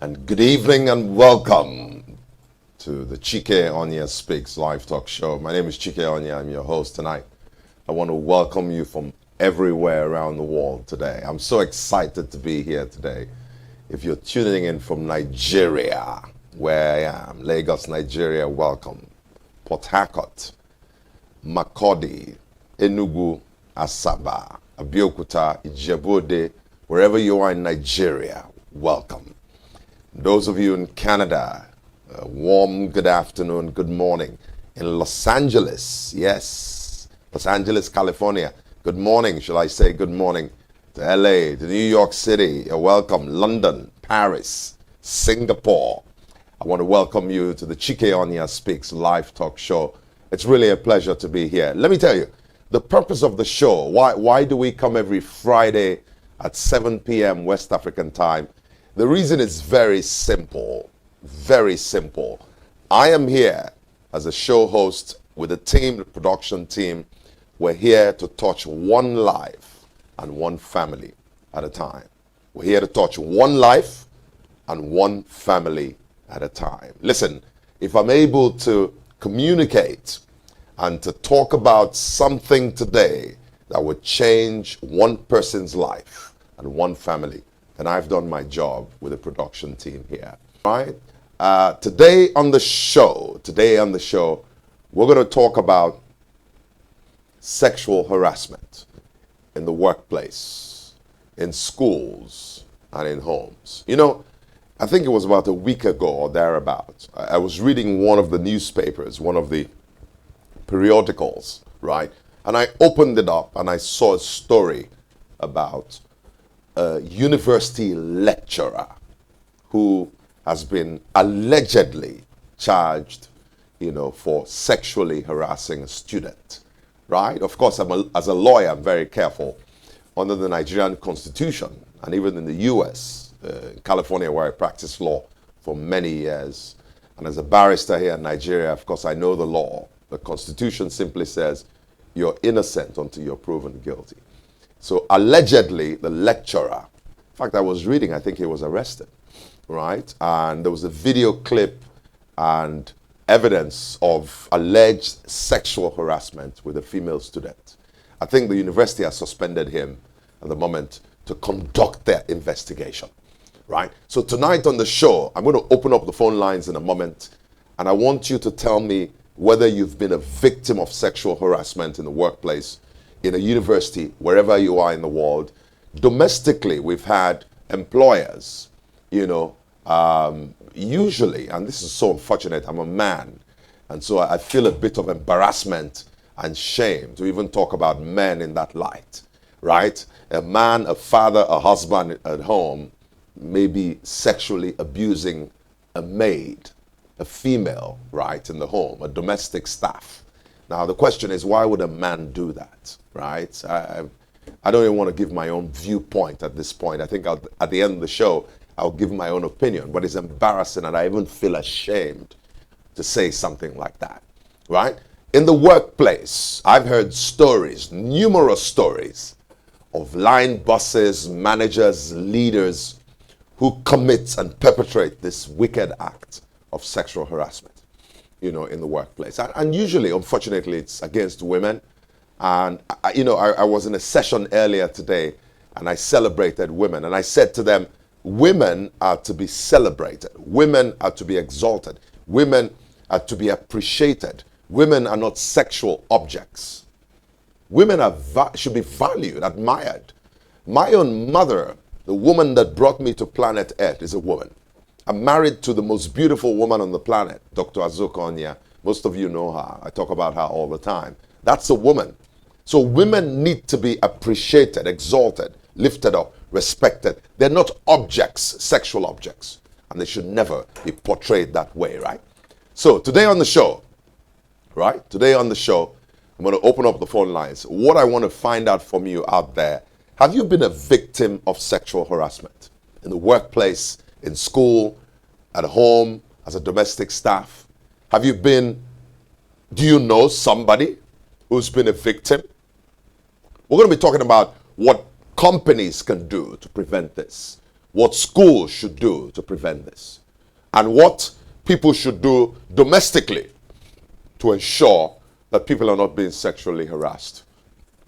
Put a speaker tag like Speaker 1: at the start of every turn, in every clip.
Speaker 1: And good evening and welcome to the Chike Onyia Speaks live talk show. My name is Chike Onyia. I'm your host tonight. I want to welcome you from everywhere around the world today. I'm so excited to be here today. If you're tuning in from Nigeria, where I am, Lagos, Nigeria, welcome. Port Harcourt, Makurdi, Enugu, Asaba, Abeokuta, Ijebu-Ode, wherever you are in Nigeria, welcome. Those of you in Canada, a warm good afternoon, good morning. In Los Angeles, yes, Los Angeles, California, good morning, shall I say good morning. To LA, to New York City, you're welcome. London, Paris, Singapore. I want to welcome you to the Chike Onyia Speaks live talk show. It's really a pleasure to be here. Let me tell you, the purpose of the show, why do we come every Friday at 7 p.m. West African time? The reason is very simple, very simple. I am here as a show host with a team, the production team. We're here to touch one life and one family at a time. We're here to touch one life and one family at a time. Listen, if I'm able to communicate and to talk about something today that would change one person's life and one family, and I've done my job with the production team here. All right. Today on the show, we're going to talk about sexual harassment in the workplace, in schools, and in homes. You know, I think it was about a week ago or thereabouts. I was reading one of the newspapers, one of the periodicals, right? And I opened it up and I saw a story about a university lecturer who has been allegedly charged, for sexually harassing a student, right? Of course, as a lawyer, I'm very careful. Under the Nigerian Constitution, and even in the U.S., California, where I practiced law for many years, and as a barrister here in Nigeria, of course, I know the law. The Constitution simply says you're innocent until you're proven guilty. So allegedly, the lecturer, in fact, I was reading, I think he was arrested, right? And there was a video clip and evidence of alleged sexual harassment with a female student. I think the university has suspended him at the moment to conduct their investigation, right? So tonight on the show, I'm going to open up the phone lines in a moment, and I want you to tell me whether you've been a victim of sexual harassment in the workplace, in a university, wherever you are in the world. Domestically, we've had employers, usually, and this is so unfortunate, I'm a man, and so I feel a bit of embarrassment and shame to even talk about men in that light, right? A man, a father, a husband at home may be sexually abusing a maid, a female, right, in the home, a domestic staff. Now, the question is, why would a man do that, right? I don't even want to give my own viewpoint at this point. I think at the end of the show, I'll give my own opinion, but it's embarrassing and I even feel ashamed to say something like that, right? In the workplace, I've heard stories, numerous stories, of line bosses, managers, leaders who commit and perpetrate this wicked act of sexual harassment, in the workplace. And usually, unfortunately, it's against women. And, I was in a session earlier today and I celebrated women. And I said to them, women are to be celebrated. Women are to be exalted. Women are to be appreciated. Women are not sexual objects. Women should be valued, admired. My own mother, the woman that brought me to planet Earth, is a woman. I'm married to the most beautiful woman on the planet, Dr. Onyia. Most of you know her. I talk about her all the time. That's a woman. So women need to be appreciated, exalted, lifted up, respected. They're not objects, sexual objects. And they should never be portrayed that way, right? So today on the show, right? Today on the show, I'm going to open up the phone lines. What I want to find out from you out there, have you been a victim of sexual harassment in the workplace, in school, at home, as a domestic staff? Do you know somebody who's been a victim? We're going to be talking about what companies can do to prevent this. what schools should do to prevent this, and what people should do domestically to ensure that people are not being sexually harassed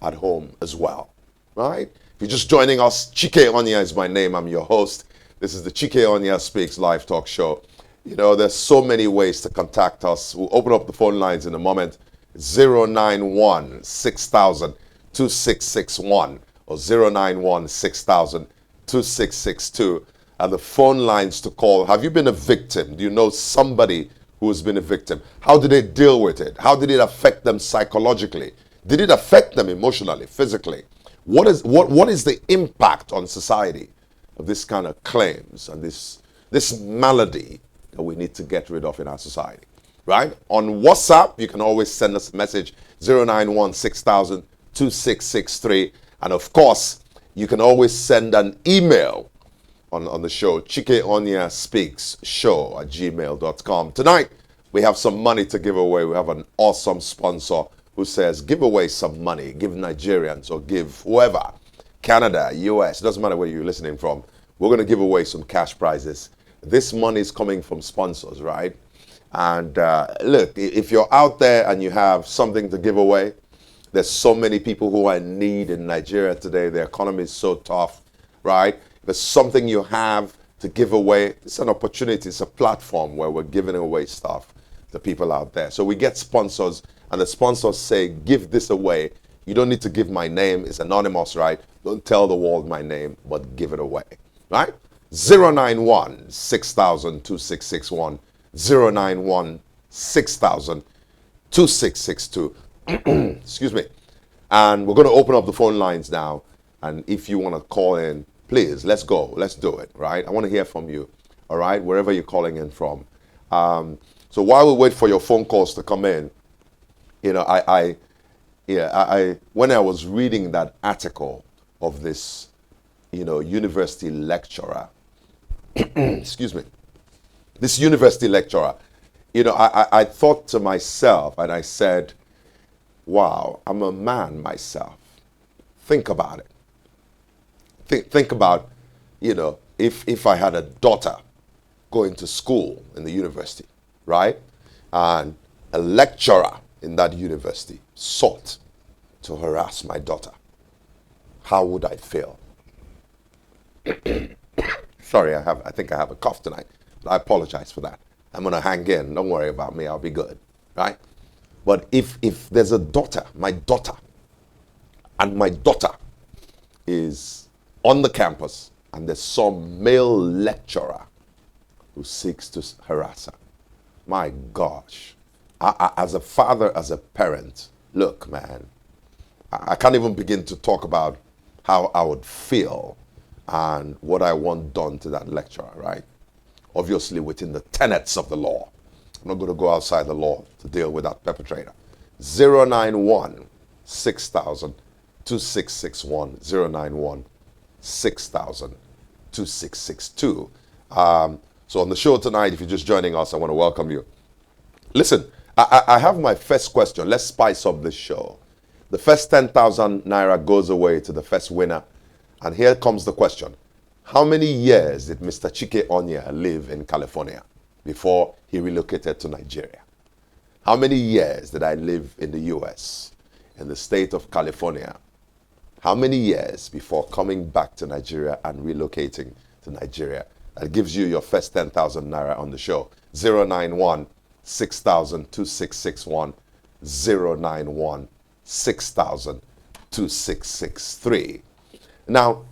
Speaker 1: at home as well, right? If you're just joining us, Chike Onyia is my name. I'm your host. This is the Chike Onyia Speaks live talk show. You know, there's so many ways to contact us. We'll open up the phone lines in a moment. 091 6000 2661 or 091 6000 2662 are the phone lines to call. Have you been a victim? Do you know somebody who has been a victim? How did they deal with it? How did it affect them psychologically? Did it affect them emotionally, physically? What is the impact on society of this kind of claims and this malady that we need to get rid of in our society? Right? On WhatsApp, you can always send us a message, 091 6000 2663. And of course, you can always send an email on the show, chikeoniaspeaksshow@gmail.com. Tonight, we have some money to give away. We have an awesome sponsor who says, give away some money, give Nigerians or give whoever, Canada, US, doesn't matter where you're listening from. We're going to give away some cash prizes. This money is coming from sponsors, right? And look, if you're out there and you have something to give away, there's so many people who are in need in Nigeria today. The economy is so tough, right? If there's something you have to give away, it's an opportunity. It's a platform where we're giving away stuff to people out there. So we get sponsors, and the sponsors say, give this away. You don't need to give my name. It's anonymous, right? Don't tell the world my name, but give it away, right? 091 6000 2661, 091 6000 2662. Excuse me. And we're going to open up the phone lines now. And if you want to call in, please, let's go. Let's do it, right? I want to hear from you, all right, wherever you're calling in from. So while we wait for your phone calls to come in, you know, when I was reading that article of this, you know, university lecturer, excuse me, this university lecturer, you know, I thought to myself, and I said, wow, I'm a man myself. Think about it. Think about, you know, if I had a daughter going to school in the university, right? And a lecturer in that university sought to harass my daughter. How would I feel? Sorry, I think I have a cough tonight. I apologize for that. I'm going to hang in. Don't worry about me. I'll be good, right? But if there's a daughter, and my daughter is on the campus, and there's some male lecturer who seeks to harass her, my gosh, as a father, as a parent, look, man, I can't even begin to talk about how I would feel and what I want done to that lecturer, right? Obviously within the tenets of the law. I'm not going to go outside the law to deal with that perpetrator. 091 6000 2661, 091 6000 2662. So on the show tonight, if you're just joining us, I want to welcome you. Listen, I have my first question. Let's spice up this show. The first 10,000 naira goes away to the first winner. And here comes the question. How many years did Mr. Chike Onyia live in California before he relocated to Nigeria? How many years did I live in the US, in the state of California? How many years before coming back to Nigeria and relocating to Nigeria? That gives you your first 10,000 naira on the show. 091 6000 2661, 091 6000 2663. Now,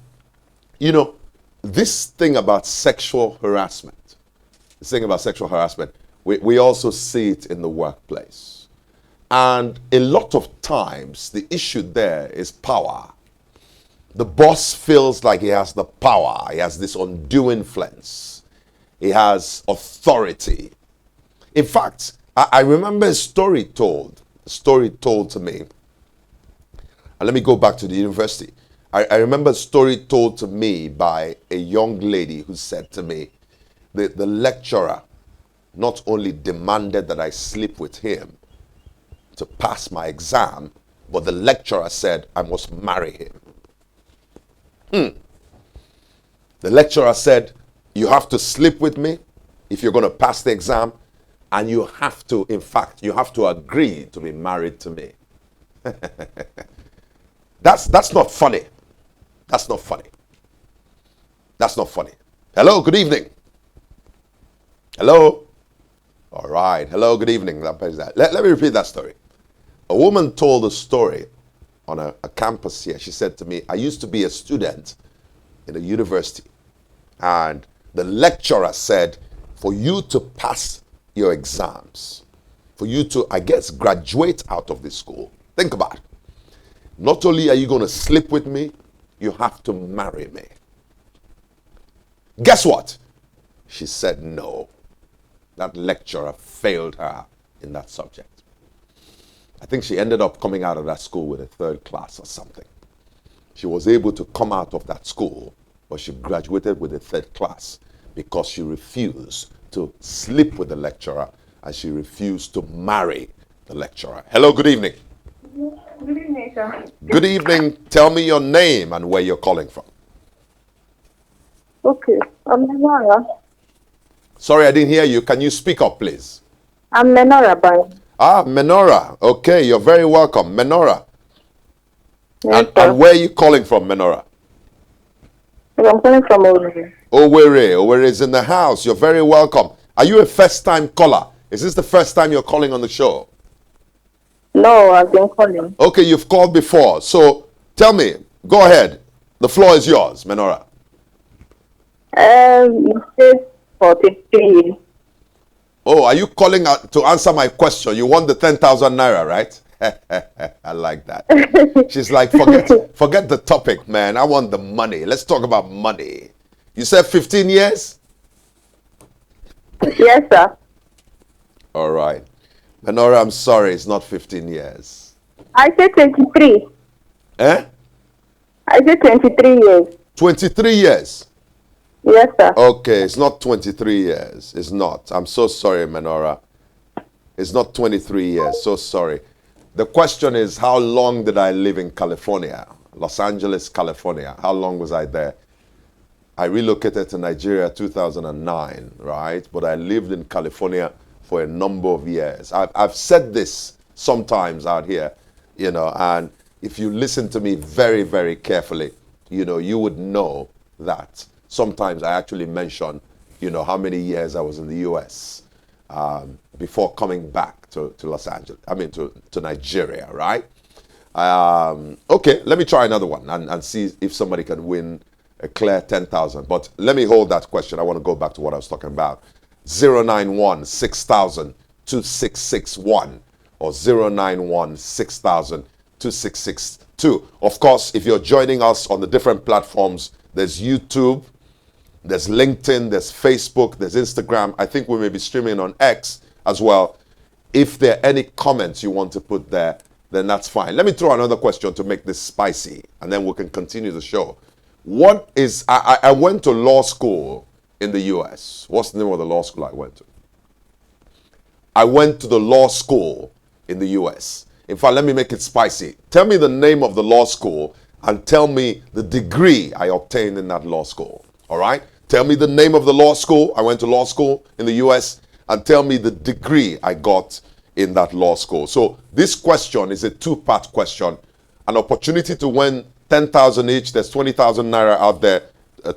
Speaker 1: you know, this thing about sexual harassment, we also see it in the workplace. And a lot of times, the issue there is power. The boss feels like he has the power. He has this undue influence. He has authority. In fact, I remember a story told to me. And let me go back to the university. I remember a story told to me by a young lady who said to me, the lecturer not only demanded that I sleep with him to pass my exam, but the lecturer said I must marry him. The lecturer said, you have to sleep with me if you're going to pass the exam, and you have to, in fact, you have to agree to be married to me. That's not funny. That's not funny. That's not funny. Hello, good evening. Hello. All right. Hello, good evening. Let me repeat that story. A woman told a story on a campus here. She said to me, I used to be a student in a university, and the lecturer said, for you to pass your exams, for you to, I guess, graduate out of this school, think about it. Not only are you going to sleep with me, you have to marry me. Guess what? She said no. That lecturer failed her in that subject. I think she ended up coming out of that school with a 3rd class or something. She was able to come out of that school, but she graduated with a 3rd class because she refused to sleep with the lecturer and she refused to marry the lecturer. Hello, good evening.
Speaker 2: Good evening, sir.
Speaker 1: Good evening. Tell me your name and where you're calling from.
Speaker 2: Okay, I'm Menora.
Speaker 1: Sorry, I didn't hear you. Can you speak up, please?
Speaker 2: I'm Menora, bye.
Speaker 1: Ah, Menora. Okay, you're very welcome. Menora.
Speaker 2: Yes,
Speaker 1: And where are you calling from, Menora?
Speaker 2: I'm calling from Owerri.
Speaker 1: Owerri is in the house. You're very welcome. Are you a first-time caller? Is this the first time you're calling on the show?
Speaker 2: No, I've been calling.
Speaker 1: Okay, you've called before. So tell me, go ahead. The floor is yours, Menora.
Speaker 2: It says 43.
Speaker 1: Oh, are you calling out to answer my question? You want the 10,000 naira, right? I like that. She's like, forget the topic, man. I want the money. Let's talk about money. You said 15 years?
Speaker 2: Yes, sir.
Speaker 1: All right. Menora, I'm sorry, it's not 15 years.
Speaker 2: I said 23.
Speaker 1: Eh?
Speaker 2: I said 23 years.
Speaker 1: 23 years?
Speaker 2: Yes, sir.
Speaker 1: Okay, it's not 23 years. It's not. I'm so sorry, Menora. It's not 23 years. So sorry. The question is, how long did I live in California? Los Angeles, California. How long was I there? I relocated to Nigeria 2009, right? But I lived in California for a number of years. I've said this sometimes out here, you know, and if you listen to me very, very carefully, you know, you would know that sometimes I actually mention, you know, how many years I was in the U.S. Before coming back to Los Angeles, to Nigeria, right? Okay, let me try another one and see if somebody can win a clear 10,000. But let me hold that question. I want to go back to what I was talking about. 091 6000 2661 or 091 6000 2662. Of course, if you're joining us on the different platforms, there's YouTube, there's LinkedIn, there's Facebook, there's Instagram. I think we may be streaming on X as well. If there are any comments you want to put there, then that's fine. Let me throw another question to make this spicy, and then we can continue the show. What is, I went to law school in the US. What's the name of the law school I went to? I went to the law school in the US. In fact, let me make it spicy. Tell me the name of the law school and tell me the degree I obtained in that law school. All right? Tell me the name of the law school. I went to law school in the US, and tell me the degree I got in that law school. So this question is a two-part question. An opportunity to win 10,000 each. There's 20,000 naira out there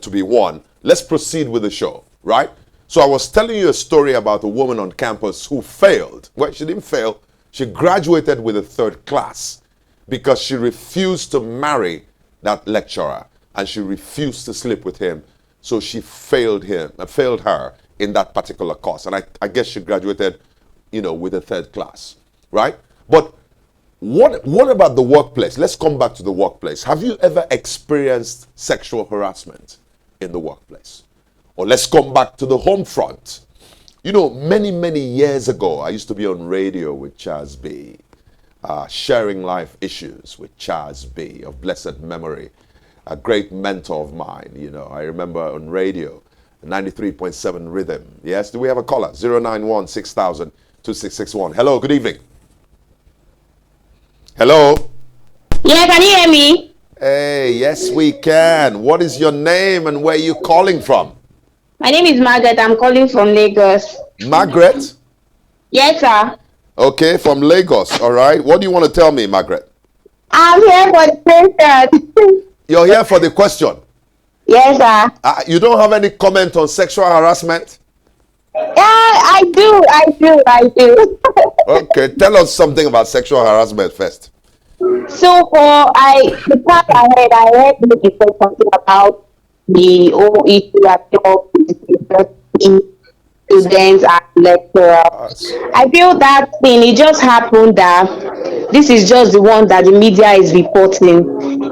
Speaker 1: to be won. Let's proceed with the show, right? So I was telling you a story about a woman on campus who failed. Well, she didn't fail. She graduated with a 3rd class because she refused to marry that lecturer and she refused to sleep with him. So she failed her in that particular course. And I guess she graduated, you know, with a 3rd class, right? But what about the workplace? Let's come back to the workplace. Have you ever experienced sexual harassment in the workplace? Or let's come back to the home front. You know, many, many years ago, I used to be on radio with Charles B, sharing life issues with Charles B, of blessed memory, a great mentor of mine. You know, I remember on radio, 93.7 Rhythm. Yes, do we have a caller? 091 6000 2661. Hello, good evening. Hello?
Speaker 3: Yeah, can you hear me?
Speaker 1: Hey, yes, we can. What is your name and where are you calling from?
Speaker 3: My name is Margaret. I'm calling from Lagos.
Speaker 1: Margaret?
Speaker 3: Yes, sir.
Speaker 1: Okay, from Lagos. All right. What do you want to tell me, Margaret?
Speaker 3: I'm here for the question.
Speaker 1: You're here for the question.
Speaker 3: Yes, sir.
Speaker 1: You don't have any comment on sexual harassment?
Speaker 3: Yeah, I do.
Speaker 1: Okay, tell us something about sexual harassment first.
Speaker 3: So the part I heard you say something about the whole issue of students and lecturers. I feel that thing, it just happened that this is just the one that the media is reporting.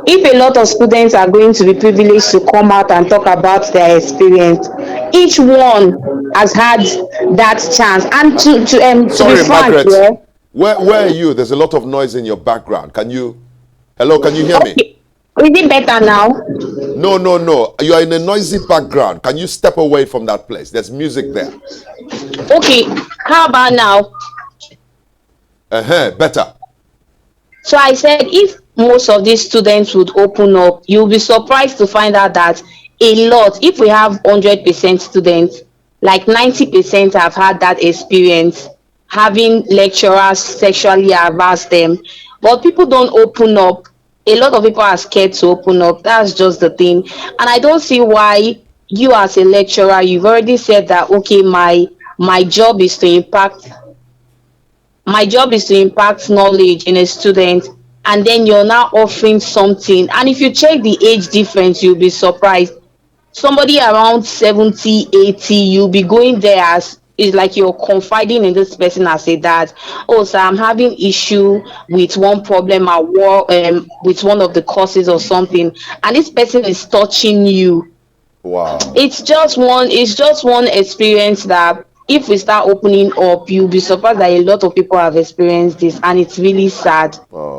Speaker 3: If a lot of students are going to be privileged to come out and talk about their experience, each one has had that chance. And to be
Speaker 1: Sorry,
Speaker 3: frank,
Speaker 1: Margaret.
Speaker 3: yeah.
Speaker 1: Where are you? There's a lot of noise in your background. Hello, can you hear me?
Speaker 3: Okay. Is it better now?
Speaker 1: No, no, no. You are in a noisy background. Can you step away from that place? There's music there.
Speaker 3: Okay, how about now?
Speaker 1: Better.
Speaker 3: So I said if most of these students would open up, you'll be surprised to find out that a lot, if we have 100% students, like 90% have had that experience, having lecturers sexually harass them. But people don't open up. A lot of people are scared to open up. That's just the thing. And I don't see why you as a lecturer, you've already said that, okay, my job is to impact knowledge in a student, and then you're now offering something. And if you check the age difference, you'll be surprised. Somebody around 70, 80, you'll be going there as it's like you're confiding in this person as a dad. Oh, sir, I'm having issue with one problem at work, with one of the courses or something, and this person is touching you.
Speaker 1: Wow.
Speaker 3: It's just one experience that if we start opening up, you'll be surprised that a lot of people have experienced this, and it's really sad.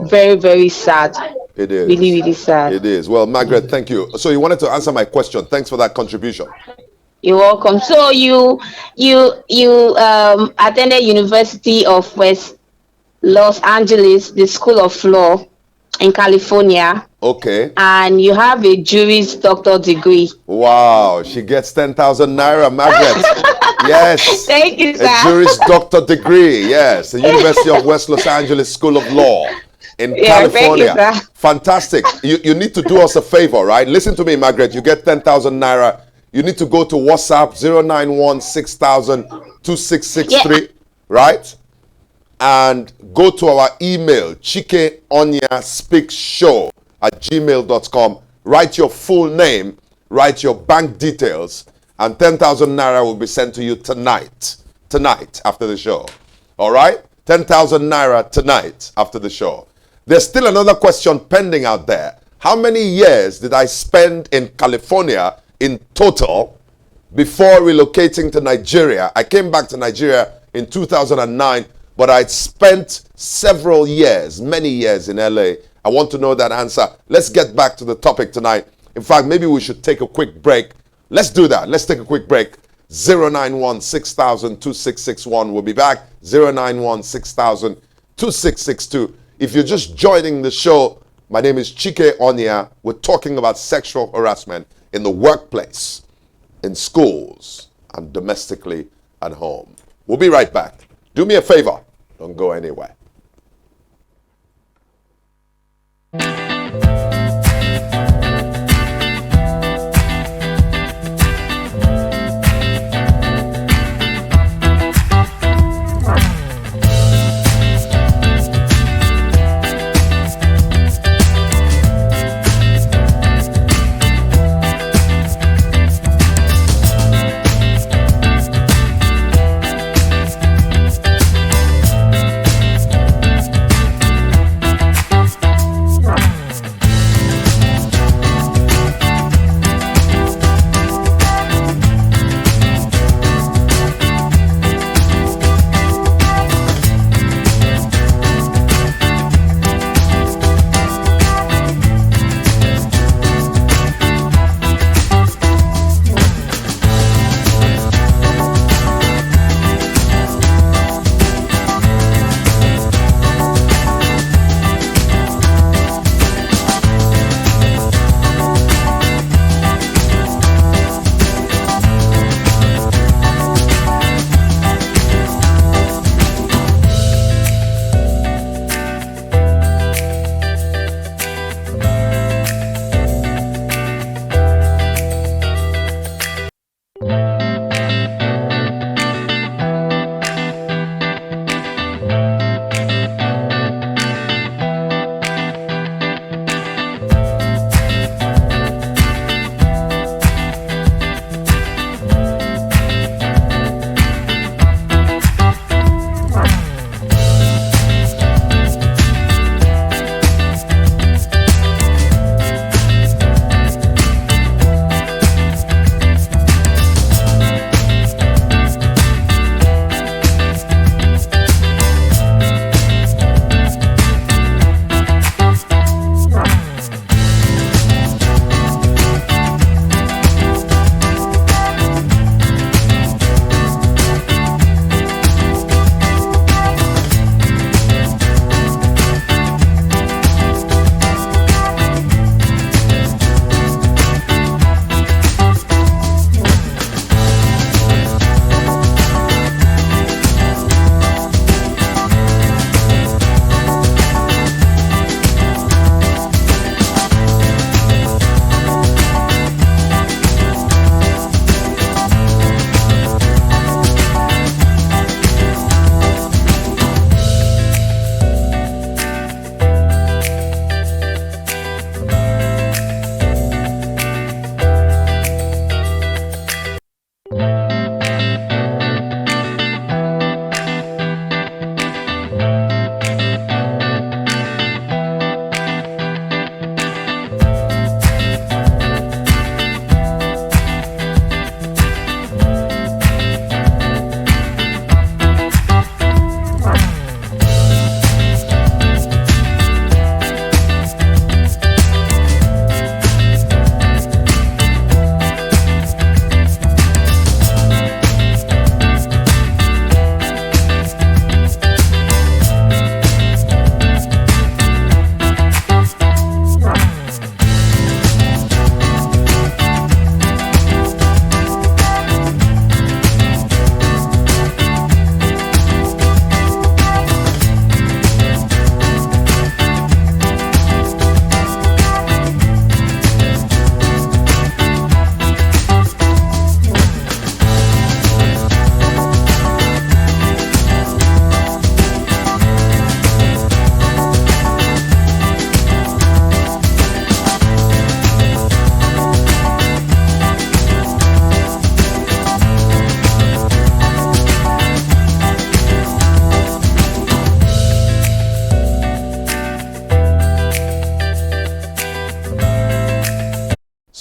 Speaker 3: Very, very sad.
Speaker 1: It is.
Speaker 3: Really, really sad.
Speaker 1: It is. Well, Margaret, thank you. So you wanted to answer my question. Thanks for that contribution.
Speaker 3: You're welcome. So you attended University of West Los Angeles, the School of Law in California.
Speaker 1: Okay.
Speaker 3: And you have a Juris Doctor degree.
Speaker 1: Wow, she gets 10,000 naira, Margaret. Yes.
Speaker 3: Thank you, sir.
Speaker 1: A Juris Doctor degree. Yes, the University of West Los Angeles School of Law in California.
Speaker 3: Thank you, sir.
Speaker 1: Fantastic. You need to do us a favor, right? Listen to me, Margaret. You get 10,000 naira. You need to go to WhatsApp 091 6000 2663, right? And go to our email, Chike Onyia Speak Show @gmail.com. Write your full name, write your bank details, and 10,000 naira will be sent to you tonight after the show. All right? 10,000 naira tonight after the show. There's still another question pending out there. How many years did I spend in California in total before relocating to Nigeria? I came back to Nigeria in 2009, but I'd spent several years, many years in LA. I want to know that answer. Let's get back to the topic tonight. In fact, maybe we should take a quick break. Let's do that. Let's take a quick break. 091 6000 2661. We'll be back. 091 6000 2662. If you're just joining the show, my name is Chike Onyia. We're talking about sexual harassment in the workplace, in schools, and domestically at home. We'll be right back. Do me a favor. Don't go anywhere.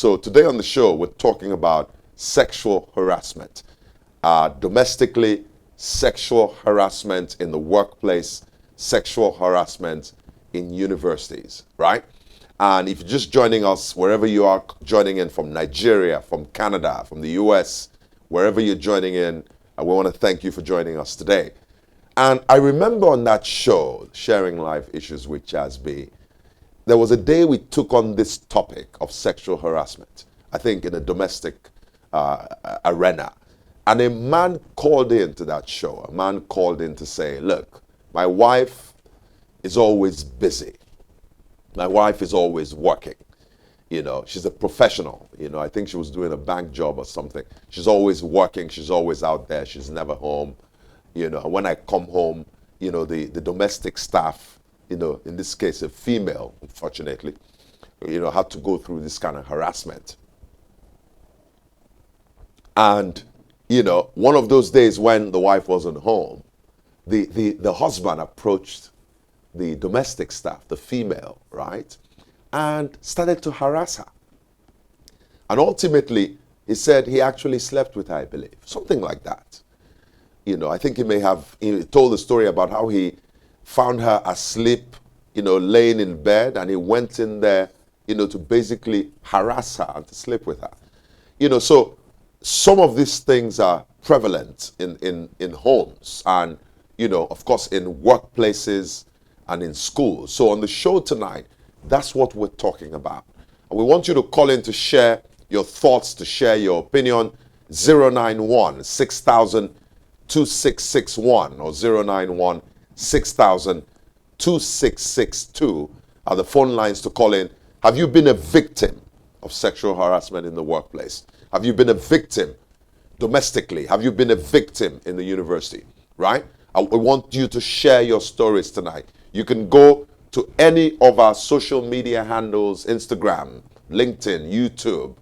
Speaker 1: So today on the show, we're talking about sexual harassment. Domestically, sexual harassment in the workplace, sexual harassment in universities, right? And if you're just joining us, wherever you are joining in from Nigeria, from Canada, from the US, wherever you're joining in, we want to thank you for joining us today. And I remember on that show, Sharing Life Issues with Chaz B, there was a day we took on this topic of sexual harassment, I think in a domestic arena. And a man called in to that show. A man called in to say, look, my wife is always busy. My wife is always working. You know, she's a professional. You know, I think she was doing a bank job or something. She's always working. She's always out there. She's never home. You know, when I come home, you know, the domestic staff, you know, in this case, a female, unfortunately, you know, had to go through this kind of harassment. And, you know, one of those days when the wife wasn't home, the husband approached the domestic staff, the female, right, and started to harass her. And ultimately, he said he actually slept with her, I believe, something like that. You know, I think he told the story about how he found her asleep, you know, laying in bed, and he went in there, you know, to basically harass her and to sleep with her. You know, so some of these things are prevalent in homes and, you know, of course, in workplaces and in schools. So on the show tonight, that's what we're talking about. And we want you to call in to share your thoughts, to share your opinion. 091 6000 2661 or 091 6000 2662 are the phone lines to call in. Have you been a victim of sexual harassment in the workplace? Have you been a victim domestically? Have you been a victim in the university? Right? I want you to share your stories tonight. You can go to any of our social media handles, Instagram, LinkedIn, YouTube,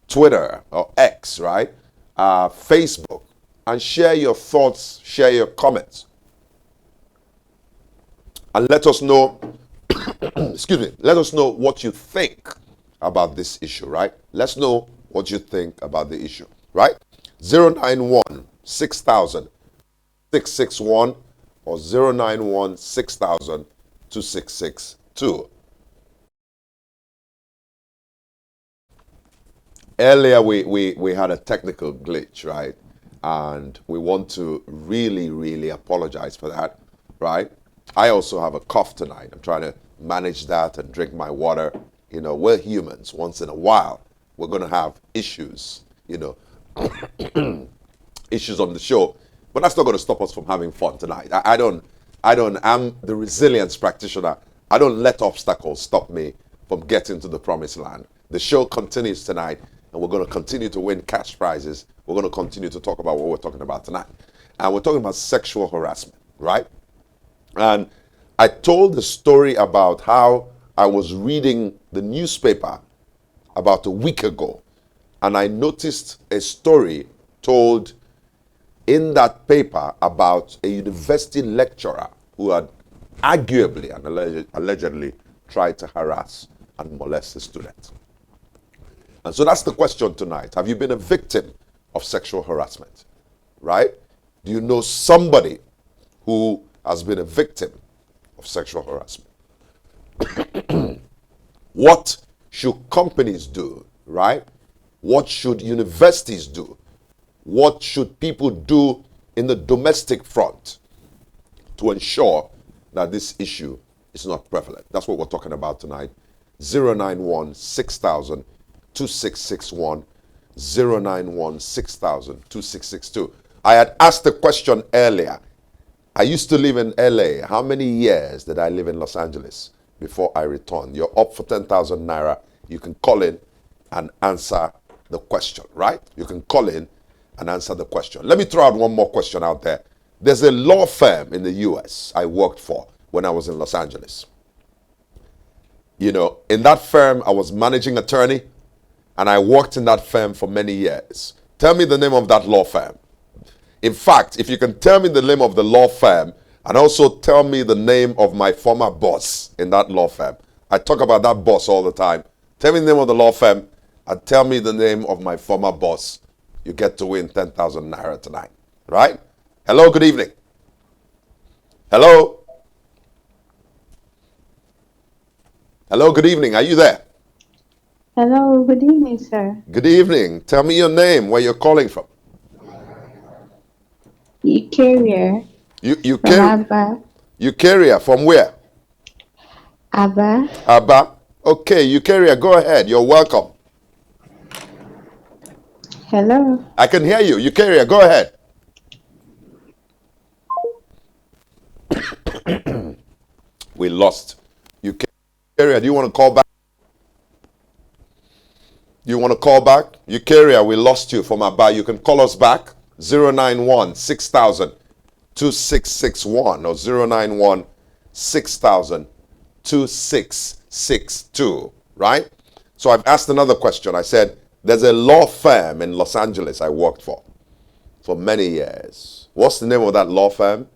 Speaker 1: Twitter, or X, right? Facebook, and share your thoughts, share your comments. And let us know, excuse me, let us know what you think about this issue, right? Let's know what you think about the issue, right? 091 6000 661 or 091 6000 2662. Earlier we had a technical glitch, right? And we want to really apologize for that, right? I also have a cough tonight. I'm trying to manage that and drink my water. You know, we're humans. Once in a while, we're going to have issues, you know, issues on the show. But that's not going to stop us from having fun tonight. I'm the resilience practitioner. I don't let obstacles stop me from getting to the promised land. The show continues tonight, and we're going to continue to win cash prizes. We're going to continue to talk about what we're talking about tonight. And we're talking about sexual harassment, right? And I told the story about how I was reading the newspaper about a week ago, and I noticed a story told in that paper about a university lecturer who had arguably and allegedly tried to harass and molest a student. And so that's the question tonight. Have you been a victim of sexual harassment? Right? Do you know somebody who has been a victim of sexual harassment? What should companies do? Right? What should universities do? What should people do in the domestic front to ensure that this issue is not prevalent? That's what we're talking about tonight. 091 6000 2661 091 6000 2662. I had asked the question earlier. I used to live in LA. How many years did I live in Los Angeles before I returned? You're up for 10,000 naira. You can call in and answer the question, right? You can call in and answer the question. Let me throw out one more question out there. There's a law firm in the US I worked for when I was in Los Angeles. You know, in that firm, I was managing attorney, and I worked in that firm for many years. Tell me the name of that law firm. In fact, if you can tell me the name of the law firm and also tell me the name of my former boss in that law firm. I talk about that boss all the time. Tell me the name of the law firm and tell me the name of my former boss, you get to win 10,000 naira tonight. Right? Hello, good evening. Hello? Hello, good evening. Are you there?
Speaker 4: Hello, good evening, sir.
Speaker 1: Good evening. Tell me your name, where you're calling from.
Speaker 4: Eukarya from Abba.
Speaker 1: Eukarya, from where?
Speaker 4: Abba.
Speaker 1: Abba. Okay, Eukarya, go ahead. You're welcome.
Speaker 4: Hello.
Speaker 1: I can hear you. Eukarya, go ahead. We lost. Eukarya, do you want to call back? You want to call back? Eukarya, we lost you from Abba. You can call us back. 091 6000 2661 or 091 6000 2662. Right? So I've asked another question. I said, there's a law firm in Los Angeles I worked for many years. What's the name of that law firm?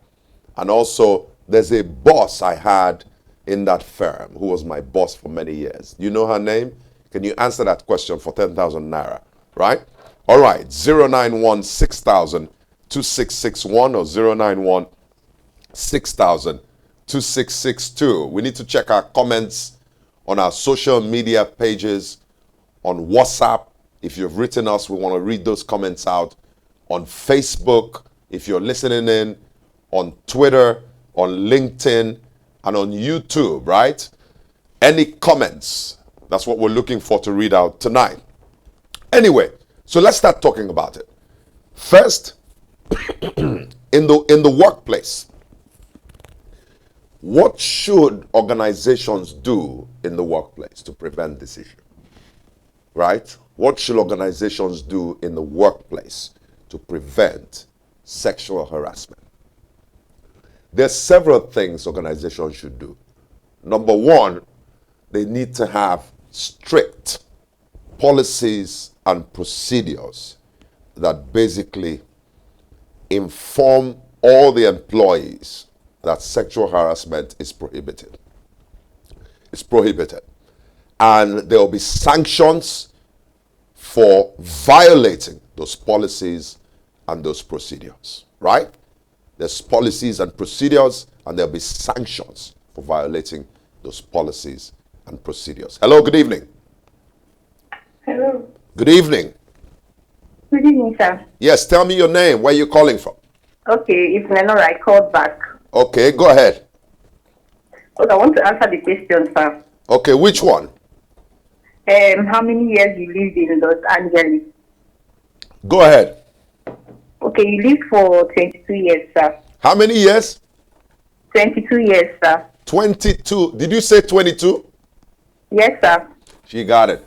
Speaker 1: And also, there's a boss I had in that firm who was my boss for many years. You know her name? Can you answer that question for 10,000 naira? Right? All right. 091 6000 2661 or 091 6000 2662. We need to check our comments on our social media pages, on WhatsApp. If you've written us, we want to read those comments out. On Facebook, if you're listening in, on Twitter, on LinkedIn, and on YouTube, right? Any comments? That's what we're looking for to read out tonight. Anyway, so let's start talking about it. First, in the workplace, what should organizations do in the workplace to prevent this issue? Right? What should organizations do in the workplace to prevent sexual harassment? There's several things organizations should do. Number one, they need to have strict policies and procedures that basically inform all the employees that sexual harassment is prohibited. It's prohibited. And there will be sanctions for violating those policies and those procedures, right? There's policies and procedures, and there'll be sanctions for violating those policies and procedures. Hello, good evening.
Speaker 2: Hello.
Speaker 1: Good evening.
Speaker 2: Good evening, sir.
Speaker 1: Yes, tell me your name. Where are you calling from?
Speaker 2: Okay, it's Lenora. I called back.
Speaker 1: Okay, go ahead.
Speaker 2: Okay, I want to answer the question, sir.
Speaker 1: Okay, which one?
Speaker 2: How many years you lived in Los Angeles?
Speaker 1: Go ahead.
Speaker 2: Okay, you lived for 22 years, sir.
Speaker 1: How many years?
Speaker 2: 22 years, sir.
Speaker 1: 22. Did you say 22?
Speaker 2: Yes, sir.
Speaker 1: She got it.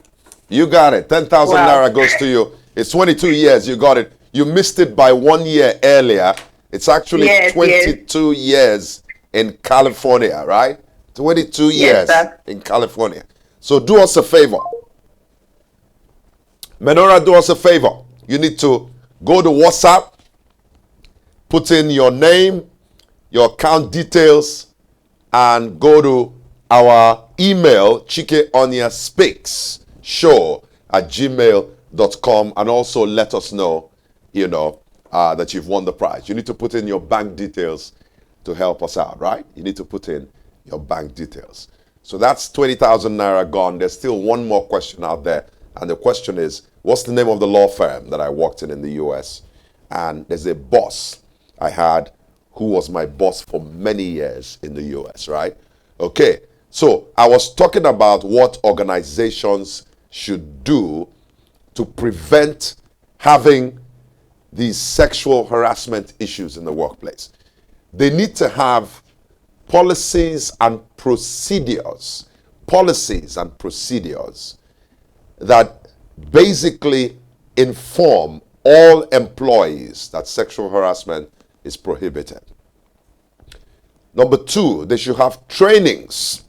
Speaker 1: You got it. 10,000
Speaker 2: Wow.
Speaker 1: naira goes to you. It's 22 years. You got it. You missed it by 1 year earlier. It's actually
Speaker 2: Yes,
Speaker 1: 22 years in California, right? 22 years
Speaker 2: sir.
Speaker 1: in California. So do us a favor. Menora, do us a favor. You need to go to WhatsApp, put in your name, your account details, and go to our email, Chike Onyia Speaks Show @gmail.com, and also let us know, that you've won the prize. You need to put in your bank details to help us out, right? You need to put in your bank details. So that's 20,000 naira gone. There's still one more question out there. And the question is, what's the name of the law firm that I worked in the US? And there's a boss I had who was my boss for many years in the US, right? Okay, so I was talking about what organizations should do to prevent having these sexual harassment issues in the workplace. They need to have policies and procedures that basically inform all employees that sexual harassment is prohibited. Number two, they should have trainings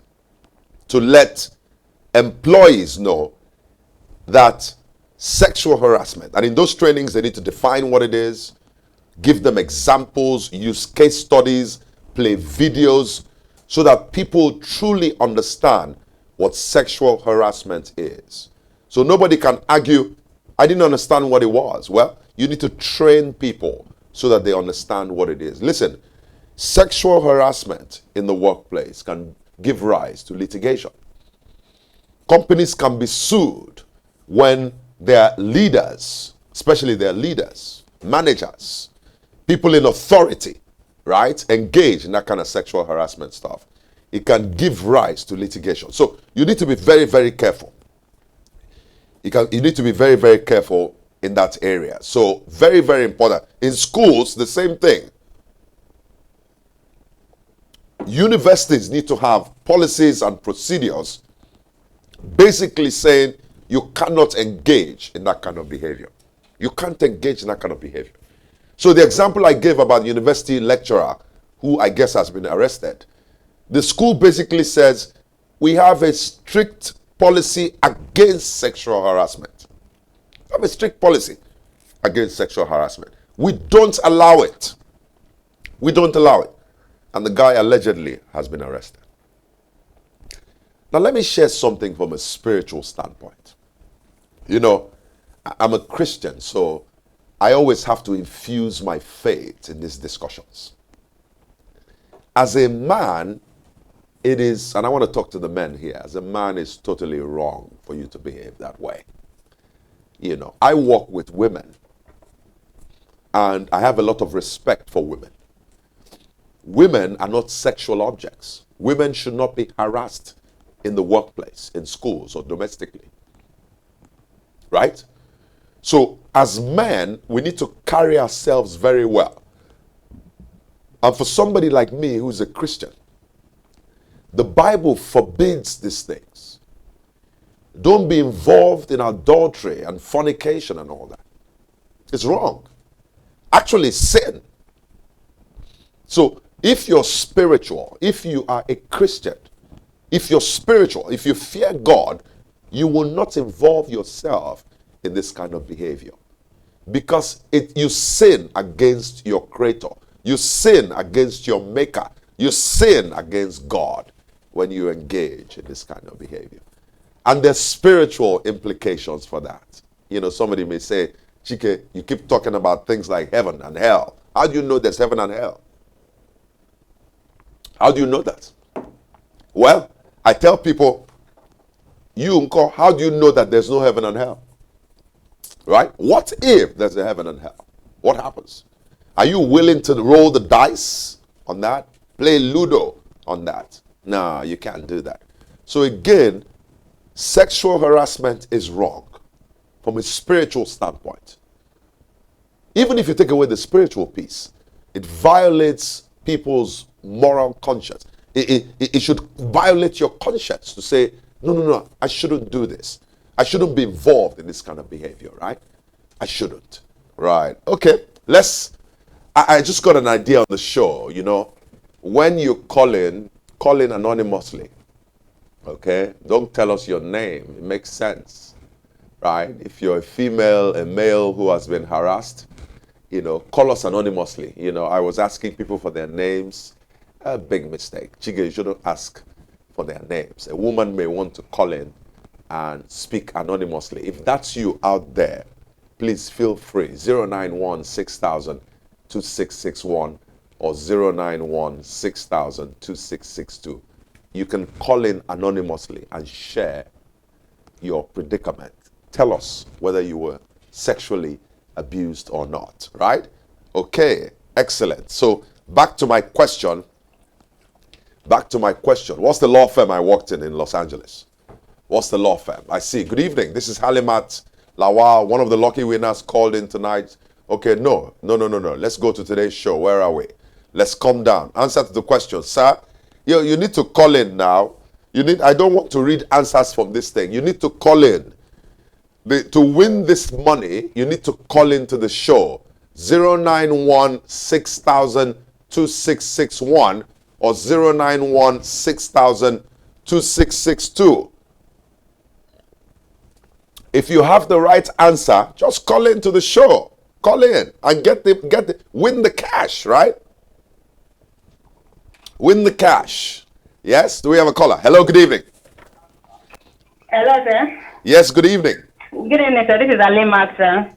Speaker 1: to let employees know that sexual harassment, and in those trainings they need to define what it is, give them examples, use case studies, play videos, so that people truly understand what sexual harassment is. So nobody can argue, I didn't understand what it was. Well, you need to train people so that they understand what it is. Listen, sexual harassment in the workplace can give rise to litigation. Companies can be sued when their leaders, especially their leaders, managers, people in authority, right, engage in that kind of sexual harassment stuff. It can give rise to litigation. So you need to be very, very careful. You need to be very, very careful in that area. So very, very important. In schools, the same thing. Universities need to have policies and procedures basically saying you cannot engage in that kind of behavior. You can't engage in that kind of behavior. So the example I gave about the university lecturer who I guess has been arrested, the school basically says we have a strict policy against sexual harassment. We have a strict policy against sexual harassment. We don't allow it. We don't allow it. And the guy allegedly has been arrested. Now let me share something from a spiritual standpoint. You know, I'm a Christian, so I always have to infuse my faith in these discussions. As a man, it is, and I want to talk to the men here, as a man, it's totally wrong for you to behave that way. You know, I work with women, and I have a lot of respect for women. Women are not sexual objects. Women should not be harassed in the workplace, in schools, or domestically. Right? So, as men, we need to carry ourselves very well. And for somebody like me who's a Christian, the Bible forbids these things. Don't be involved in adultery and fornication and all that. It's wrong. Actually, sin. So, if you're spiritual, if you are a Christian, if you're spiritual, if you fear God, you will not involve yourself in this kind of behavior. Because you sin against your Creator. You sin against your Maker. You sin against God when you engage in this kind of behavior. And there's spiritual implications for that. You know, somebody may say, Chike, you keep talking about things like heaven and hell. How do you know there's heaven and hell? How do you know that? Well, I tell people, how do you know that there's no heaven and hell? Right? What if there's a heaven and hell? What happens? Are you willing to roll the dice on that? Play Ludo on that? No, you can't do that. So again, sexual harassment is wrong from a spiritual standpoint. Even if you take away the spiritual piece, it violates people's moral conscience. It should violate your conscience to say, no, I shouldn't do this. I shouldn't be involved in this kind of behavior, right? I shouldn't. Right. Okay, I just got an idea on the show, you know. When you call in anonymously. Okay? Don't tell us your name. It makes sense. Right? If you're a female, a male who has been harassed, you know, call us anonymously. You know, I was asking people for their names. A big mistake. Chike, you shouldn't ask for their names. A woman may want to call in and speak anonymously. If that's you out there, please feel free. 091-6000-2661 or 091-6000-2662. You can call in anonymously and share your predicament. Tell us whether you were sexually abused or not, right? Okay, excellent. So back to my question. What's the law firm I worked in Los Angeles? What's the law firm? I see. Good evening. This is Halimat Lawal. One of the lucky winners called in tonight. Okay, no. Let's go to today's show. Where are we? Let's calm down. Answer to the question. Sir, you need to call in now. I don't want to read answers from this thing. You need to call in. To win this money, you need to call into the show. 091-6000-2661 or 091-6000-2662. If you have the right answer, just call into the show. Call in and win the cash, right? Win the cash. Yes? Do we have a caller? Hello, good evening.
Speaker 2: Hello, sir.
Speaker 1: Yes, good evening.
Speaker 2: Good evening, sir. This is Alimat, sir.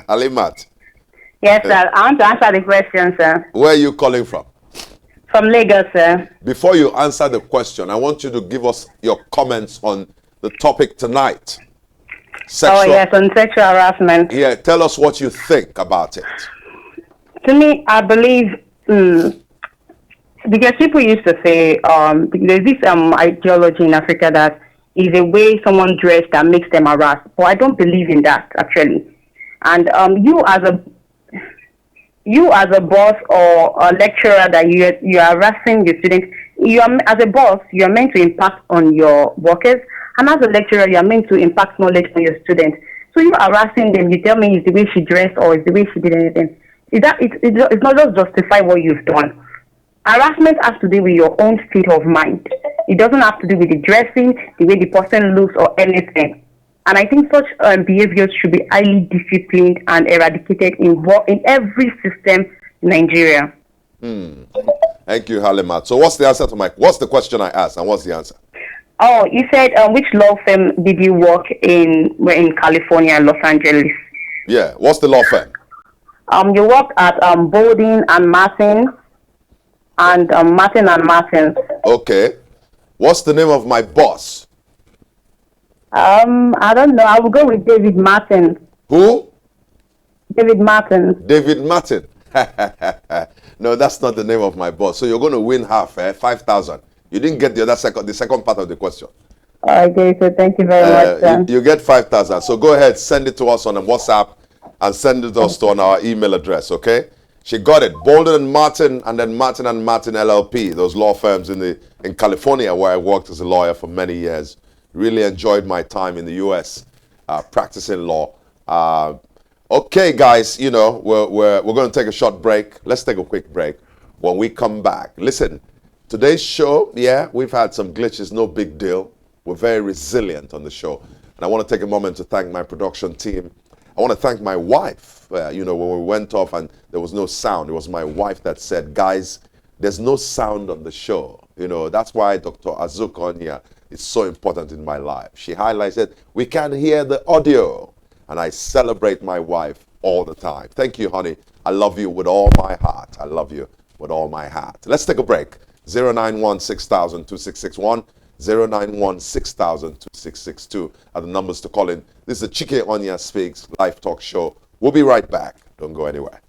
Speaker 1: Alimat.
Speaker 2: Yes, sir. I want to answer the question, sir.
Speaker 1: Where are you calling from?
Speaker 2: From Lagos, sir.
Speaker 1: Before you answer the question, I want you to give us your comments on the topic tonight.
Speaker 2: Oh, yes, on sexual harassment.
Speaker 1: Yeah, tell us what you think about it.
Speaker 2: To me, I believe, because people used to say, there's this ideology in Africa that is a way someone dressed that makes them harassed. But I don't believe in that, actually. And you as a boss or a lecturer that you are harassing your students, as a boss, you are meant to impact on your workers, and as a lecturer, you are meant to impact knowledge on your students. So you harassing them, you tell me it's the way she dressed or it's the way she did anything. It's not just justify what you've done. Harassment has to do with your own state of mind. It doesn't have to do with the dressing, the way the person looks, or anything. And I think such behaviors should be highly disciplined and eradicated in every system in Nigeria.
Speaker 1: Thank you, Halimat. So what's the answer to what's the question I asked and what's the answer?
Speaker 2: Oh, you said which law firm did you work in? We're in California, Los Angeles.
Speaker 1: Yeah, what's the law firm?
Speaker 2: You worked at Bowden and Martin and Martin and Martin.
Speaker 1: Okay. What's the name of my boss?
Speaker 2: I don't know. I will go with David Martin.
Speaker 1: Who?
Speaker 2: David Martin.
Speaker 1: David Martin. No, that's not the name of my boss. So you're going to win half, 5,000. You didn't get the second part of the question.
Speaker 2: Okay, so thank you very much.
Speaker 1: You get 5,000. So go ahead, send it to us on WhatsApp and send it to us on our email address, okay? She got it. Bolden and Martin, and then Martin and Martin LLP, those law firms in California where I worked as a lawyer for many years. Really enjoyed my time in the U.S. Practicing law. Okay, guys, you know, we're going to take a short break. Let's take a quick break. When we come back, listen, today's show, yeah, we've had some glitches, no big deal. We're very resilient on the show. And I want to take a moment to thank my production team. I want to thank my wife. You know, when we went off and there was no sound, it was my wife that said, guys, there's no sound on the show. You know, that's why Dr. Onyia is so important in my life. She highlighted, we can hear the audio. And I celebrate my wife all the time. Thank you, honey. I love you with all my heart. I love you with all my heart. Let's take a break. 091-6000-2661, 091-6000-2662 are the numbers to call in. This is the Chike Onyia Speaks live talk show. We'll be right back. Don't go anywhere.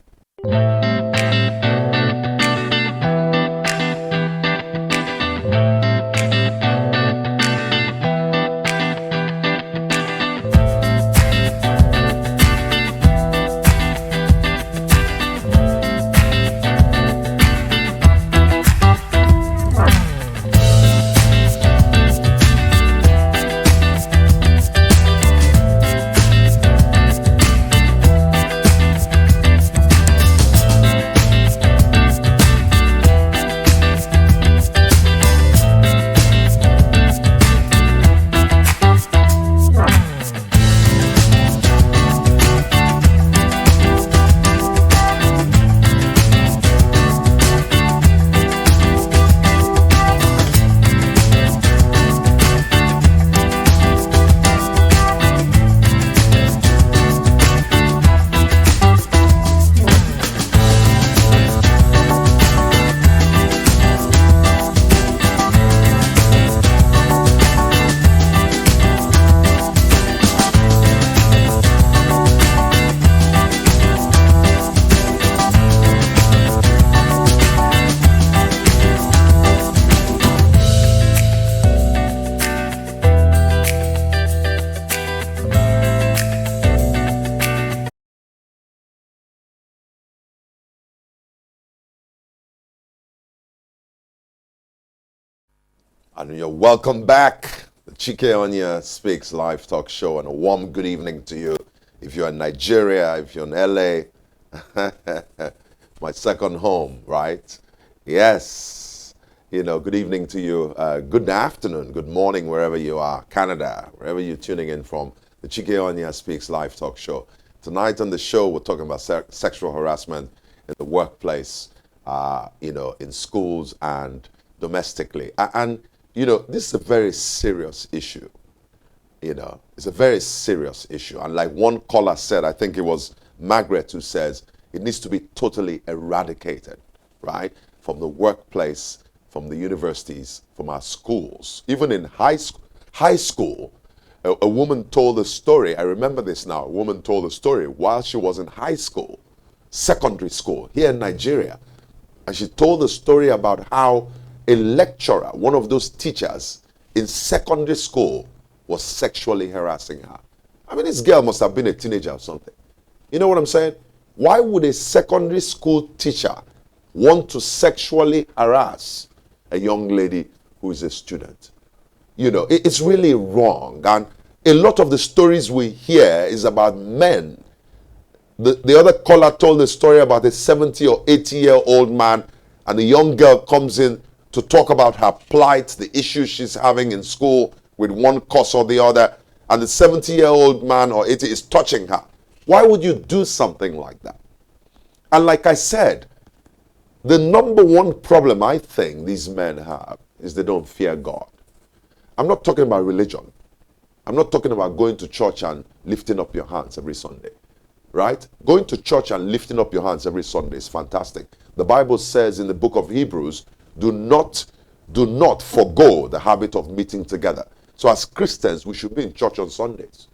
Speaker 1: And you're welcome back. The Chike Onyia Speaks live talk show, and a warm good evening to you. If you're in Nigeria, if you're in LA, my second home, right? Yes. You know, good evening to you. Good afternoon, good morning, wherever you are. Canada, wherever you're tuning in from. The Chike Onyia Speaks live talk show. Tonight on the show, we're talking about sexual harassment in the workplace, you know, in schools and domestically. And you know, this is a very serious issue. You know, it's a very serious issue. And like one caller said, I think it was Margaret who says, it needs to be totally eradicated, right? From the workplace, from the universities, from our schools. Even in high school, a woman told a story. I remember this now. A woman told a story while she was in high school, secondary school, here in Nigeria. And she told a story about how a lecturer, one of those teachers in secondary school, was sexually harassing her. I mean, this girl must have been a teenager or something. You know what I'm saying? Why would a secondary school teacher want to sexually harass a young lady who is a student? You know, it's really wrong. And a lot of the stories we hear is about men. The other caller told a story about a 70 or 80-year-old man, and a young girl comes in to talk about her plight, the issues she's having in school with one course or the other, and the 70-year-old man or 80 is touching her. Why would you do something like that? And like I said, the number one problem I think these men have is they don't fear God. I'm not talking about religion. I'm not talking about going to church and lifting up your hands every Sunday, right? Going to church and lifting up your hands every Sunday is fantastic. The Bible says in the book of Hebrews, do not forgo the habit of meeting together. So as Christians, we should be in church on Sundays.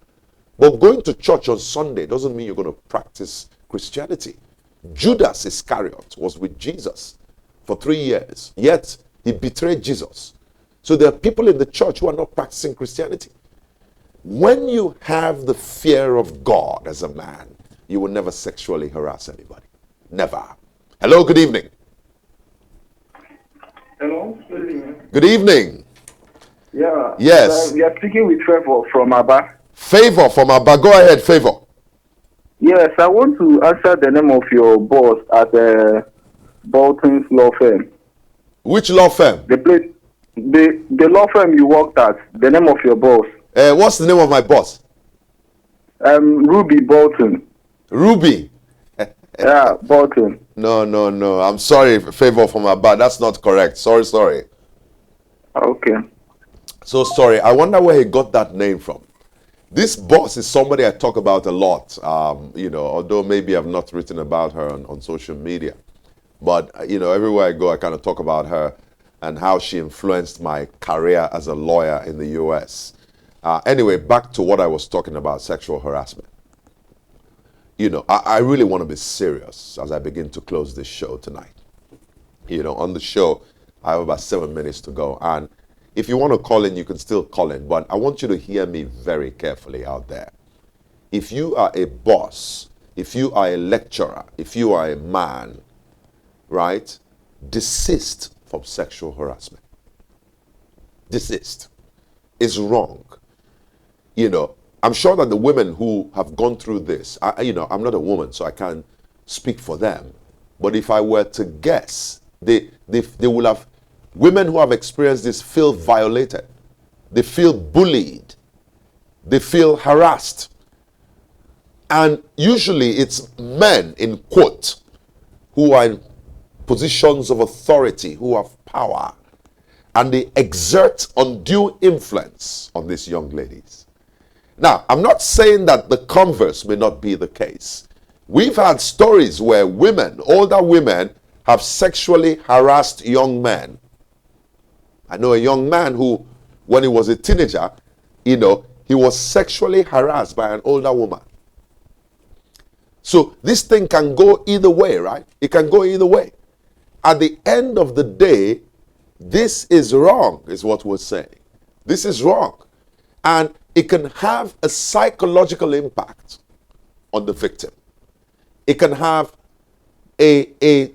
Speaker 1: But going to church on Sunday doesn't mean you're going to practice Christianity. Judas Iscariot was with Jesus for 3 years, yet he betrayed Jesus. So there are people in the church who are not practicing Christianity. When you have the fear of God as a man, you will never sexually harass anybody. Never. Hello, good evening.
Speaker 5: Hello, good evening.
Speaker 1: Good evening.
Speaker 5: Yeah.
Speaker 1: Yes.
Speaker 5: We are speaking with Favor from Abba.
Speaker 1: Favor from Abba. Go ahead, Favor.
Speaker 5: Yes, I want to answer the name of your boss at Bolton's law firm.
Speaker 1: Which law firm?
Speaker 5: The law firm you worked at. The name of your boss.
Speaker 1: What's the name of my boss?
Speaker 5: Ruby Bolton.
Speaker 1: Ruby.
Speaker 5: Yeah, Bolton.
Speaker 1: No. I'm sorry, Favor from Abba. That's not correct. Sorry.
Speaker 5: Okay.
Speaker 1: So sorry. I wonder where he got that name from. This boss is somebody I talk about a lot, you know, although maybe I've not written about her on social media. But, you know, everywhere I go, I kind of talk about her and how she influenced my career as a lawyer in the U.S. Anyway, back to what I was talking about, sexual harassment. You know, I really want to be serious as I begin to close this show tonight. You know, on the show, I have about 7 minutes to go. And if you want to call in, you can still call in. But I want you to hear me very carefully out there. If you are a boss, if you are a lecturer, if you are a man, right, desist from sexual harassment. Desist. It's wrong. You know, I'm sure that the women who have gone through this, you know, I'm not a woman, so I can't speak for them. But if I were to guess, they will have, women who have experienced this feel violated. They feel bullied. They feel harassed. And usually it's men, in quote, who are in positions of authority, who have power, and they exert undue influence on these young ladies. Now, I'm not saying that the converse may not be the case. We've had stories where women, older women, have sexually harassed young men. I know a young man who, when he was a teenager, you know, he was sexually harassed by an older woman. So this thing can go either way, right? It can go either way. At the end of the day, this is wrong, is what we're saying. This is wrong. And it can have a psychological impact on the victim. It can have a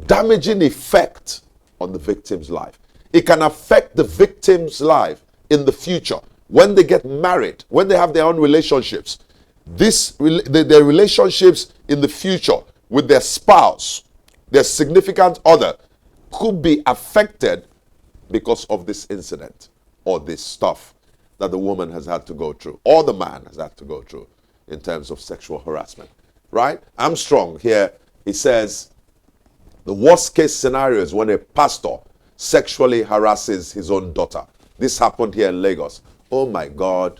Speaker 1: damaging effect on the victim's life. It can affect the victim's life in the future. When they get married, when they have their own relationships, their relationships in the future with their spouse, their significant other, could be affected because of this incident or this stuff that the woman has had to go through, or the man has had to go through in terms of sexual harassment, right? Armstrong here, he says, the worst case scenario is when a pastor sexually harasses his own daughter. This happened here in Lagos. Oh my God.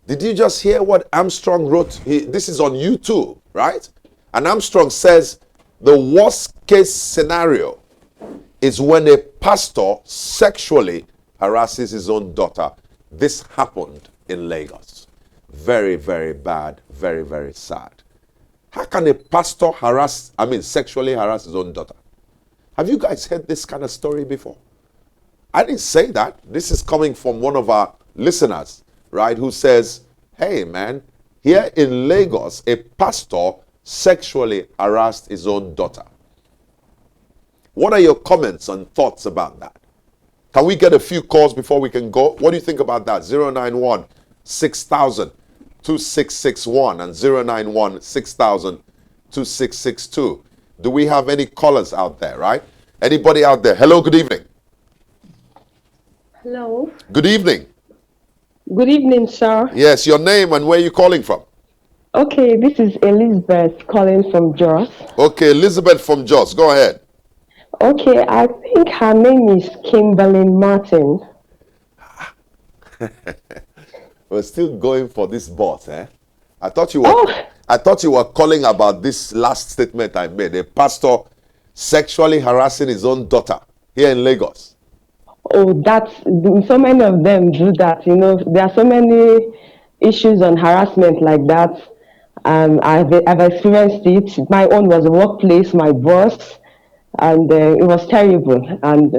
Speaker 1: Did you just hear what Armstrong wrote? This is on YouTube, right? And Armstrong says the worst case scenario is when a pastor sexually harasses his own daughter. This happened in Lagos. Very, very bad, very, very sad. How can a pastor sexually harass his own daughter? Have you guys heard this kind of story before? I didn't say that. This is coming from one of our listeners, right, who says, hey, man, here in Lagos, a pastor sexually harassed his own daughter. What are your comments and thoughts about that? Can we get a few calls before we can go? What do you think about that? 091 6000 2661 and 091 6000 2662. Do we have any callers out there, right? Anybody out there? Hello, good evening.
Speaker 6: Hello.
Speaker 1: Good evening.
Speaker 6: Good evening, sir.
Speaker 1: Yes, your name and where are you calling from?
Speaker 6: Okay, this is Elizabeth calling from Jos.
Speaker 1: Okay, Elizabeth from Jos. Go ahead.
Speaker 6: Okay, I think her name is Kimberly Martin.
Speaker 1: We're still going for this boss, eh? I thought you were calling about this last statement I made. A pastor sexually harassing his own daughter here in Lagos.
Speaker 6: Oh, so many of them do that. You know, there are so many issues on harassment like that. I've experienced it. My own was a workplace, my boss, and it was terrible. And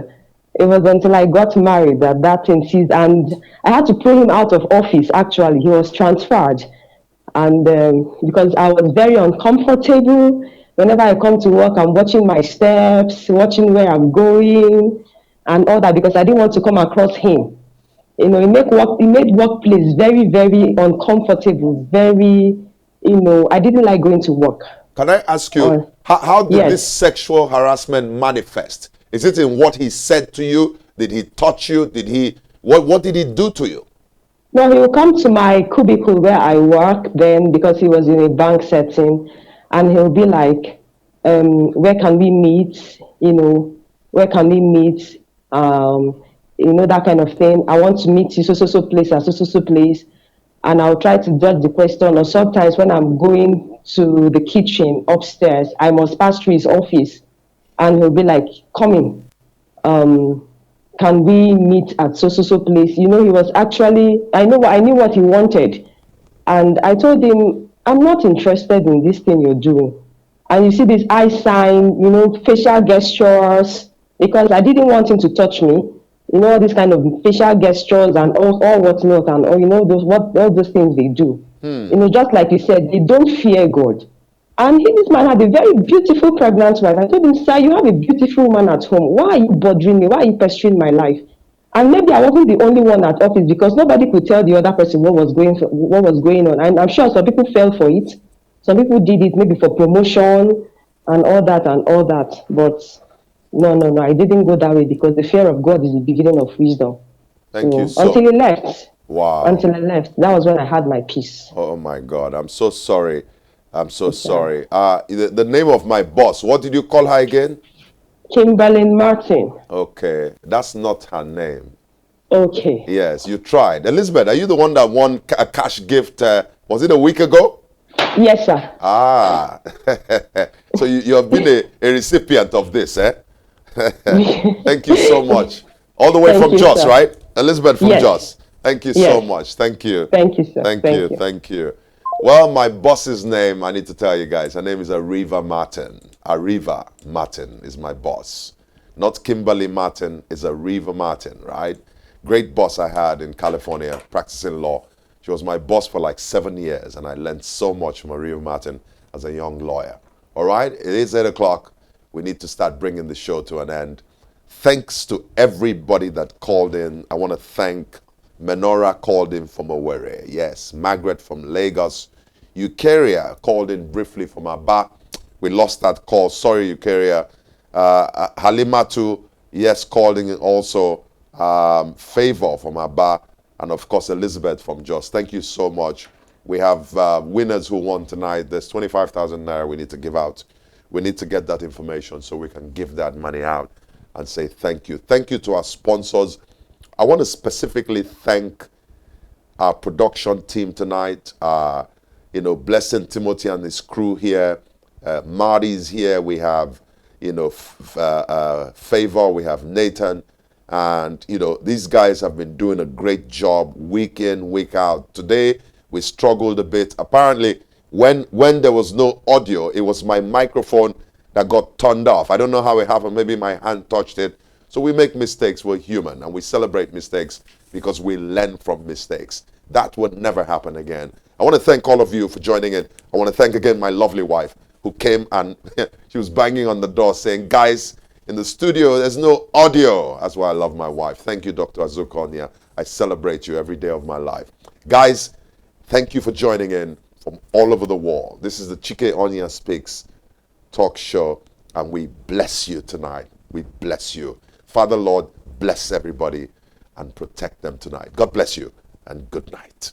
Speaker 6: it was until I got married that thing ceased. And I had to pull him out of office, actually. He was transferred. And because I was very uncomfortable, whenever I come to work, I'm watching my steps, watching where I'm going, and all that, because I didn't want to come across him. You know, it made workplace very, very uncomfortable, very, you know, I didn't like going to work.
Speaker 1: Can I ask you, how did this sexual harassment manifest? Is it in what he said to you? Did he touch you? What did he do to you?
Speaker 6: No, he would come to my cubicle where I work then, because he was in a bank setting, and he'll be like, where can we meet? You know, where can we meet? You know, that kind of thing. I want to meet you so place at so place. And I'll try to dodge the question. Or sometimes when I'm going to the kitchen upstairs, I must pass through his office. And he'll be like, come in. Can we meet at so place? You know, he was actually, I knew what he wanted. And I told him, I'm not interested in this thing you're doing. And you see this eye sign, you know, facial gestures, because I didn't want him to touch me. You know, all these kind of facial gestures and all whatnot, and all, you know, all those things they do. You know, just like you said, they don't fear God. And this man had a very beautiful pregnant wife. I told him, sir, you have a beautiful woman at home. Why are you bothering me? Why are you pestering my life? And maybe I wasn't the only one at office, because nobody could tell the other person what was going on. And I'm sure some people fell for it. Some people did it maybe for promotion and all that. But no, I didn't go that way, because the fear of God is the beginning of wisdom.
Speaker 1: Thank you.
Speaker 6: Until he left.
Speaker 1: Wow.
Speaker 6: Until he left. That was when I had my peace.
Speaker 1: Oh my God. I'm so sorry. I'm so sorry. The name of my boss, what did you call her again?
Speaker 6: Kimberly Martin.
Speaker 1: Okay. That's not her name.
Speaker 6: Okay.
Speaker 1: Yes, you tried. Elizabeth, are you the one that won a cash gift? Was it a week ago?
Speaker 6: Yes, sir.
Speaker 1: Ah. So you have been a recipient of this, eh? Thank you so much. All the way from Jos, right? Elizabeth from Jos. Thank you so much. Thank you.
Speaker 6: Thank you, sir.
Speaker 1: Thank you. Well, my boss's name, I need to tell you guys, her name is Ariva Martin. Ariva Martin is my boss. Not Kimberly Martin, it's Ariva Martin, right? Great boss I had in California, practicing law. She was my boss for like 7 years, and I learned so much from Ariva Martin as a young lawyer. All right, it is 8 o'clock. We need to start bringing the show to an end. Thanks to everybody that called in. I want to thank Menora, called in from Owerri. Yes, Margaret from Lagos. Eukarya called in briefly from Aba. We lost that call. Sorry, Eukarya. Halimatu, yes, called in also. Favor from Aba. And of course, Elizabeth from Jos. Thank you so much. We have winners who won tonight. There's 25,000 naira we need to give out. We need to get that information so we can give that money out and say thank you. Thank you to our sponsors. I want to specifically thank our production team tonight. Blessing Timothy and his crew here. Marty's here. We have, Favor. We have Nathan. And, these guys have been doing a great job week in, week out. Today, we struggled a bit. Apparently, when there was no audio, it was my microphone that got turned off. I don't know how it happened. Maybe my hand touched it. So we make mistakes. We're human, and we celebrate mistakes because we learn from mistakes. That would never happen again. I want to thank all of you for joining in. I want to thank again my lovely wife who came and she was banging on the door saying, guys, in the studio, there's no audio. That's why I love my wife. Thank you, Dr. Azuka Onyia. I celebrate you every day of my life. Guys, thank you for joining in from all over the world. This is the Chike Onyia Speaks talk show, and we bless you tonight. We bless you. Father, Lord, bless everybody and protect them tonight. God bless you, and good night.